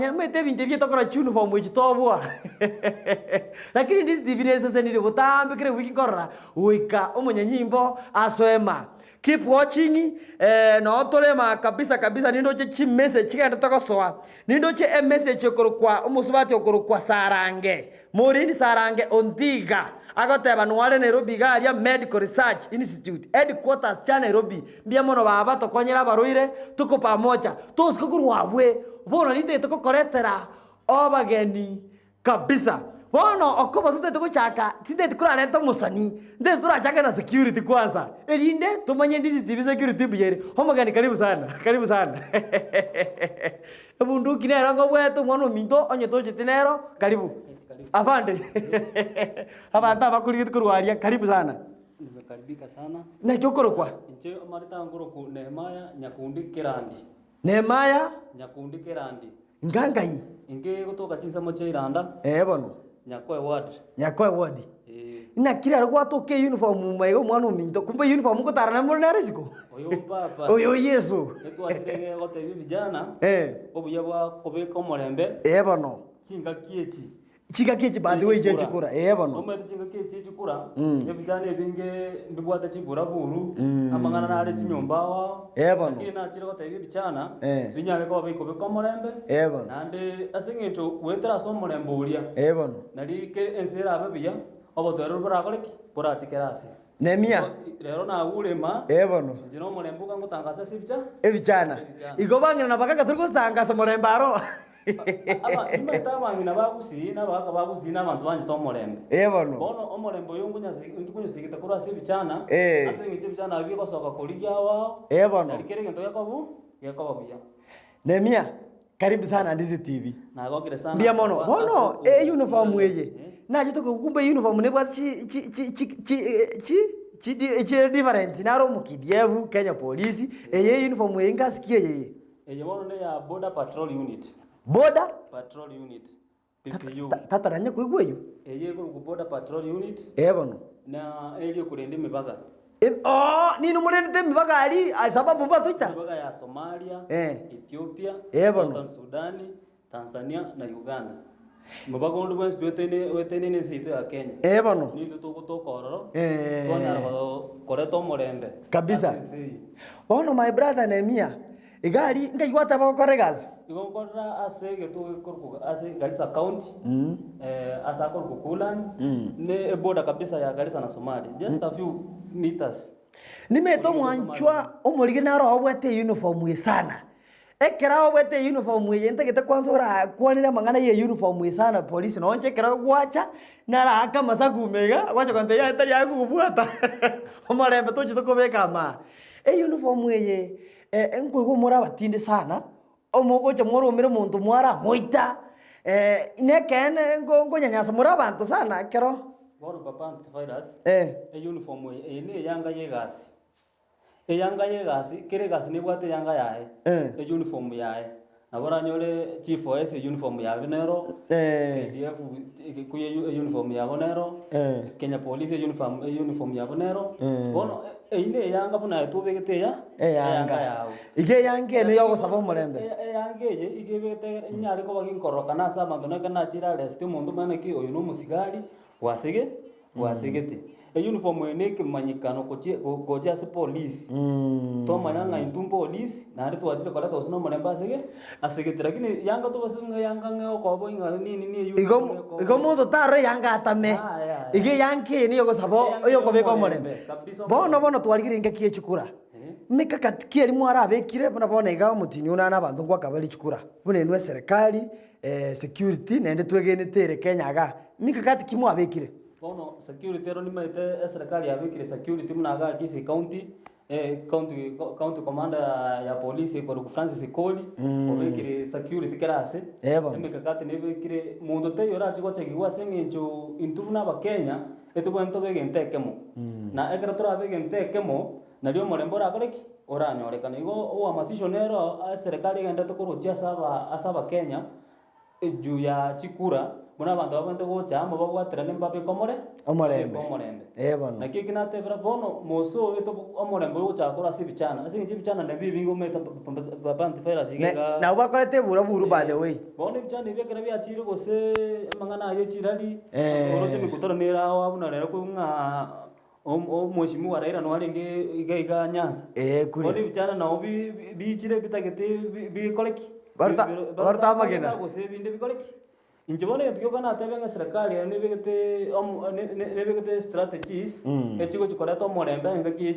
Nyamete bintu byetokora uniform ugitobwa lakini ndisi divine sasa nile butambe kire wiki korra uika umunyanyimbo asoema keep watching no tolema kabisa nindo che message kigenda togosoa nindo che message okorukwa umusubati okorukwa Sarange Morini Sarange Ondiga agoteba nware Nairobi garia Medical Research Institute headquarters cha Nairobi mbia mono baba tokonyera baruire tuko pamoja tuskokurwabwe bono nite tukokoretera obageni kabisa bono okoba tute tukuchaka tinde tukurareta musani nde turachaka na security kwanza elinde tumanye ndizi TV security biyere homagani karibu sana ebunduki nero ngobwetu mwana minto onye toche tinero karibu afande abanta bakuri tukurwaria karibu sana nimekaribika sana na chokorokwa nche marita ngoroku Nehemaya Nyakundi Kirandi Nehemaya Nyakundi Kirandi ngangai inge gutoka chinsa moche iranda bono nyakwe ward ina kira rwa toke uniform mwego mwana minto kumbe uniform ko tarana mo na risiko oyo papa oyo Yesu etu atirege gote vijana obuya bwa kobeka omorembe bono chinga kiechi badi we je chikura bono omwe chinga kiechi chikura vijana ebinge mbibwata chikura buru amangana na ale chinyomba wa bono kina chira gote vijana binyale ko bikobeka omorembe bono nande asengento wetara so omorembe uria bono nari ke ensera ababiya obotero burakoreki burachikerase Nehemia rero na urema bono njino omorembe ukangotangaza sibija ebichana igobangira na bakaga turi gusangasa omorembe aro aba imeta bangina bagusina baka bagusina abantu banje to omorembe bono omorembe uyu ngunyusigita kuri asibichana asengite bichana biko soka kuri yawa bono kere ngento yakobuya Nehemia karibu sana Ndizi TV nagokire sana mbia mono bono uniform eye naje tukukumbe uniform ne bwa chi different naro mukidievu Kenya Police eye uniform eye ngasikie eye bono ne ya border patrol unit PPU tataranya kwigweyo eye ku border patrol unit bono na eri kurende mibaka nini murende mibaka ali sababu mba tuita mibaka ya Somalia Ethiopia bono Sudani Tanzania na Uganda mibaka ndo bwa wetene ne sito ya Kenya bono nindu tukutokororo twana koreto morembe kabisa bono my brother Nehemia igari ngaigwata bakoregazi igokora asege tukorku ase Garissa County asa korku Kulan ne border kabisa ya Garissa na Somalia just a few meters nimeto mwanchwa omorige naro obwete uniform ye sana ekera obwete uniform ye ntegete kwanza ora kwanira mangana ye uniform ye sana police no nchekera gwacha nara aka masakumega gwacha kwante ya tari yakubwata omorembe tochito kobeka ma uniform ye enkwego mora batinde sana omogocha moro mere muntu mwara moita inekene ngonyanyasa mora abantu sana kero bono papa antivirus uniform ne yanga yegasi kere gasi ne bwate yanga yae uniform yae nabora nyore chief OS uniform ya Venero KDF kuye uniform ya Venero Kenya Police uniform ya Venero bono ine yanga buna tubegete yanga yawo ige yange ne yogo sabo morembe yange igebete nyari ko baginkoroka na sa bantu nakana chira rest mundu manaki oyu no musigari wasigete uniform ene kimanyikano koja se police to manyanga intum police na ari twajire kala to sino morembe asegete lakini yanga to basunga yanga ngeo ko bo inga ni igo mudo tare yanga atame ige yanke ni yogo sabo yogo beko morembe bono twarigire inga kie chukura mikakati kieri mwara abekire bona iga mutini una na bantu ngwa kabali chukura bune nwe serikali security nende twegenetere Kenya ga mikakati kimwa abekire bono security ero nimaite serikali yabikire security munaga kisi county commander ya police ko Francis Koli obekire security kerase emikakati nebekire mundu te yora chiko chekigwa sengencho intuna ba Kenya etubwento begentekemo na ekera tora begentekemo nario morembo rakoreki oranyorekana igo oamasisho nero serikali genda tokuruchia asaba Kenya juu ya chikura muna abantu babante gochama babwaterane mbabe komore Omorembe. Bono. nakio kinatebera bono moso weto omorembe gochakora sibichana ase bichana na bibingo meta babanti faira sigega Na ubakorete buru by the way. bono bichana ibekera biachire gose mangana ayo chirali oroche mikutano nera abuna rero kunga omweshimu wa Raila no arenge iga Nyanza Kuri. bono bichana nao bichire bitagete bikoleki Barta magena. gose binde bikoleki injibone tuko na tabenga serikali nebegete strategies echiko chikoreta omorembe ngaki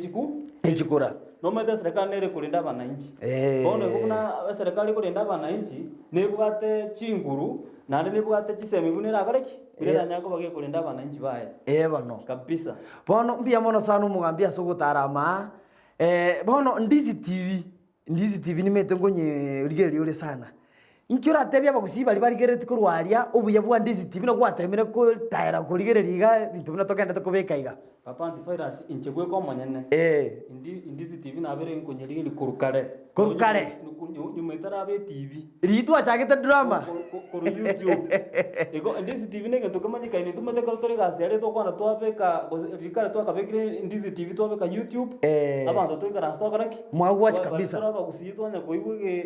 Echikura. no mete serikali nere kulinda abananchi bono kuna serikali kulinda abananchi nebwate chinguru nande nebwate chisemi bunera agareki birera nyako bage kulinda abananchi bae Bono. kabisa Bono mbia mono sana umugambia sugutarama. Bono Ndizi TV nimete ngonye rigerio uri sana. Inkiora tebya bagusi bari barigerete kurwaria ubuye bwa Ndizi TV no gwatemere ko taira kurigereriga bintu bino tokenda tukubekaiga. Papa antivirus inchegwe ko monyene Ndizi TV na bere nkonyeri kurukare nyumetara be TV ritu achagete drama kuru YouTube ego Ndizi TV nege tukamanyika ini tumete ka tori gasi ari to kwana twabeka rikare twakabekire Ndizi TV twabeka YouTube abantu to ikara sto karaki mwagwatch kabisa aba kusiyitwa nya koibwe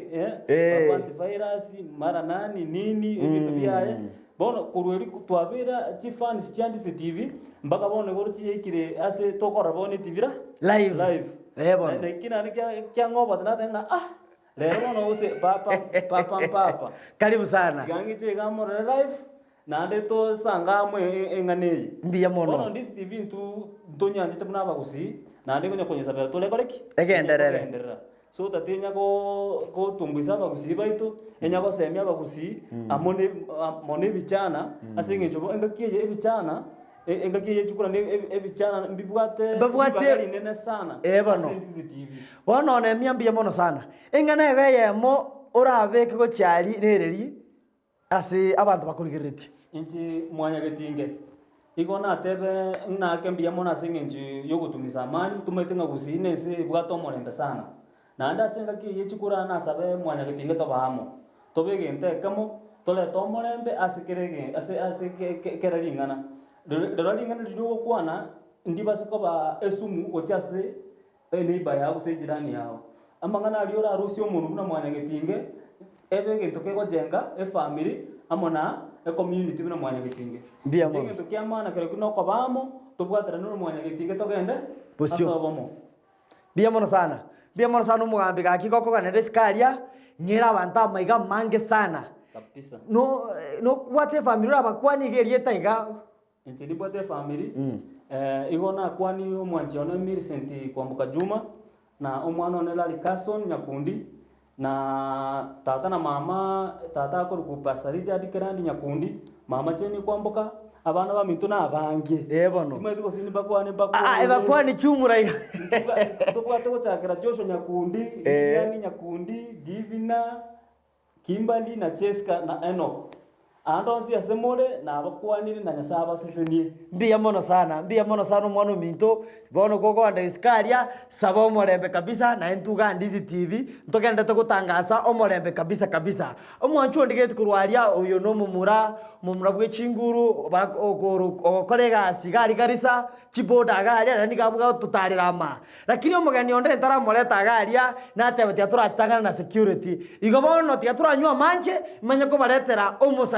Papa antivirus mara nani nini ibitu byaye bono kurweri twabera chifans Ndizi TV mpaka bono goruchi yikire ase tokora bono TV live bono nekina kya ngoba tanatenga lero bono use papa karibu sana gangi che gamore live nande to sanga mwe engane mbia mono bono Ndizi TV ntunyanje tabuna bagusi nande kunya konyesa bero tole koleki egenderera so tatenya ko tumbisa bagusi baitu enya ko semia bagusi amone bichana asinge chobo engakiye ebichana engakiye chukura ne ebichana mbibwate nene sana bono Ndizi TV bono ne miambia mono sana engana yemo urabeke go chali nereri ase abantu bakurigerete inchi mwanya getinge iko na tebe na kembia mona singe nji yogutumisa amani tumetenga gusine se bwato morembe sana na anda senga ki yechukura na sabe mwanya getinge to bahamo to bege nte kamo tole to morembe asikerege ase keralingana doralingana lidogo kwana ndiba sikoba esumu ochase neiba yao se jirani yao amangana aliora arusi omuntu kuna mwanya getinge ebege tokego jenga family amona community bina mwanya getinge mbia mono tinge tukiamana kero kuno kobamo tubwatira no mwanya getinge togende asobomo mbia mono sana umugambi gaki goko ganende sikaria nyira abantu amaiga mange sana kabisa no kwate family abakwani gerie taiga ntini bwate family igona kwani omwanji ono Millicent kwambuka Juma na omwana ono Lali Carson Nyakundi na tata na mama tata akora kupasarija dikerandi Nyakundi mama cheni kwambuka abana ba mitu na abange bono tumwe tuko sini bakwani bakwani chumura tubwate ko chakira Joshua Nyakundi yani Nyakundi Divina Kimberly na Cheska na Enoch andonsi asemole na abakwanire na nyasaba sisenie mbia mono sana mwana minto bono gogo anda iskaria sabo morembe kabisa na entuga Ndizi TV ntogenda gutangaza omorembe kabisa omwanchu ndigete kurwaria uyo no mumura bwe chinguru okorega sigari garisa chiboda garia na nigabuga tutarira ma lakini omugani onde ntara moreta garia na tebe tia turatangana na security igo bono tia turanywa manje manya ko baretera